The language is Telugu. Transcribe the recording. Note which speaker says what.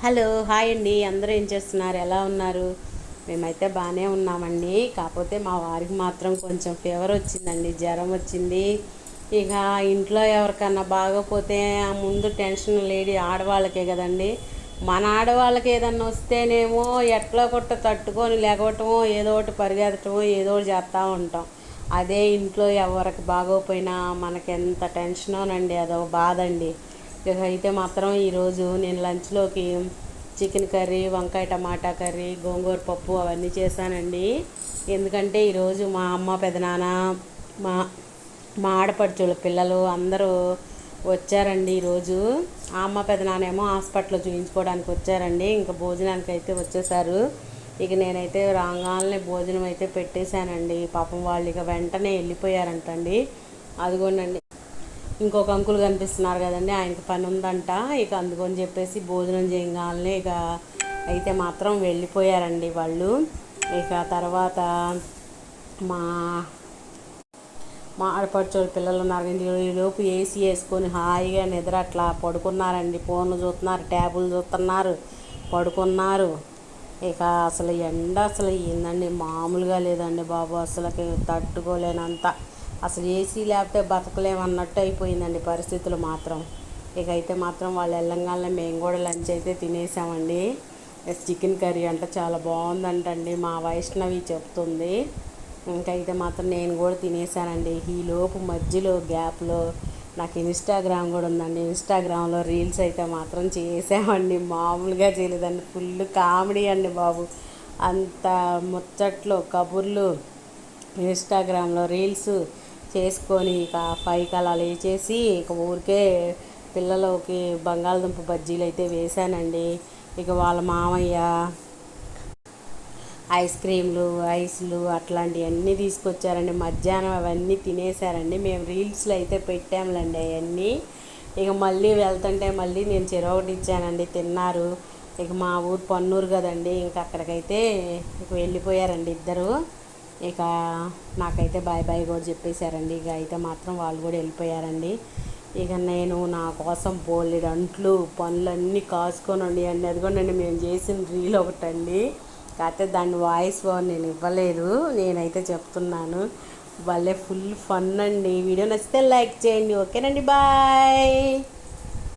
Speaker 1: హలో హాయ్ అండి. అందరూ ఏం చేస్తున్నారు, ఎలా ఉన్నారు? మేమైతే బాగానే ఉన్నామండి. కాకపోతే మా వారికి మాత్రం కొంచెం ఫీవర్ వచ్చిందండి, జ్వరం వచ్చింది. ఇక ఇంట్లో ఎవరికన్నా బాగోపోతే ఆ ముందు టెన్షన్ లేడీ ఆడవాళ్ళకే కదండి. మన ఆడవాళ్ళకి ఏదన్నా వస్తేనేమో ఎట్లా కొట్ట తట్టుకొని లేకపోవటమో ఏదో ఒకటి పరిగెత్తటమో ఏదో ఒకటి చేస్తూ ఉంటాం. అదే ఇంట్లో ఎవరికి బాగోపోయినా మనకి ఎంత టెన్షనోనండి, అదో బాధ అండి. ఇక అయితే మాత్రం ఈరోజు నేను లంచ్లోకి చికెన్ కర్రీ, వంకాయ టమాటా కర్రీ, గోంగూర పప్పు అవన్నీ చేశానండి. ఎందుకంటే ఈరోజు మా అమ్మ పెదనాన్న, మా మా ఆడపడుచుల పిల్లలు అందరూ వచ్చారండి ఈరోజు. ఆ అమ్మ పెదనాన్నేమో హాస్పిటల్లో చూపించుకోవడానికి వచ్చారండి. ఇంకా భోజనానికి అయితే వచ్చేసారు. ఇక నేనైతే రాగానే భోజనం అయితే పెట్టేశానండి. పాపం వాళ్ళు ఇక వెంటనే వెళ్ళిపోయారంటండి. అదిగోనండి ఇంకొక అంకుల్ కనిపిస్తున్నారు కదండి, ఆయనకి పని ఉందంట. ఇక అందుకని చెప్పేసి భోజనం చేయగానే ఇక అయితే మాత్రం వెళ్ళిపోయారండి వాళ్ళు. ఇక తర్వాత మా మా ఆడపడుచోళ్ళ పిల్లలు ఉన్నారు కానీ ఈలోపు ఏసీ వేసుకొని హాయిగా నిద్ర అట్లా పడుకున్నారండి. ఫోన్లు చూస్తున్నారు, ట్యాబులు చూస్తున్నారు, పడుకున్నారు. ఇక అసలు ఎండ అసలు ఏందండి, మామూలుగా లేదండి బాబు. అసలుకి తట్టుకోలేనంత, అసలు ఏసీ లేకపోతే బతకలేమన్నట్టు అయిపోయిందండి పరిస్థితులు మాత్రం. ఇక అయితే మాత్రం వాళ్ళు వెళ్ళంగానే మేము కూడా లంచ్ అయితే తినేసామండి. చికెన్ కర్రీ అంటే చాలా బాగుందంటండి, మా వైష్ణవి చెప్తుంది. ఇంకైతే మాత్రం నేను కూడా తినేసానండి. ఈలోపు మధ్యలో గ్యాప్లో నాకు ఇన్స్టాగ్రామ్ కూడా ఉందండి. ఇన్స్టాగ్రామ్లో రీల్స్ అయితే మాత్రం చేసామండి, మామూలుగా చేయలేదండి. ఫుల్ కామెడీ అండి బాబు. అంత ముచ్చట్లు కబుర్లు ఇన్స్టాగ్రామ్లో రీల్స్ చేసుకొని ఇక 5కి అలా లేచేసి ఇక ఊరికే పిల్లలకి బంగాళదుంప బజ్జీలు అయితే వేశానండి. ఇక వాళ్ళ మామయ్య ఐస్ క్రీమ్లు, ఐస్లు అట్లాంటివన్నీ తీసుకొచ్చారండి. మధ్యాహ్నం అవన్నీ తినేసారండి. మేము రీల్స్లో అయితే పెట్టాములండి అవన్నీ. ఇక మళ్ళీ వెళ్తుంటే మళ్ళీ నేను చెరొకటి ఇచ్చానండి, తిన్నారు. ఇక మా ఊరు పన్నూరు కదండి, ఇంకా అక్కడికైతే ఇక వెళ్ళిపోయారండి ఇద్దరు. ఇక నాకైతే బాయ్ బాయ్ కూడా చెప్పేశారండి. ఇక అయితే మాత్రం వాళ్ళు కూడా వెళ్ళిపోయారండి. ఇక నేను నా కోసం బోలెడు అంట్లు పనులన్నీ కాసుకొని అండి. అదిగోనండి మేము చేసిన రీల్ ఒకటండి. కాకపోతే దాని వాయిస్ నేను ఇవ్వలేదు, నేనైతే చెప్తున్నాను. భలే ఫుల్ ఫన్ అండి. వీడియో నచ్చితే లైక్ చేయండి. ఓకేనండి, బాయ్.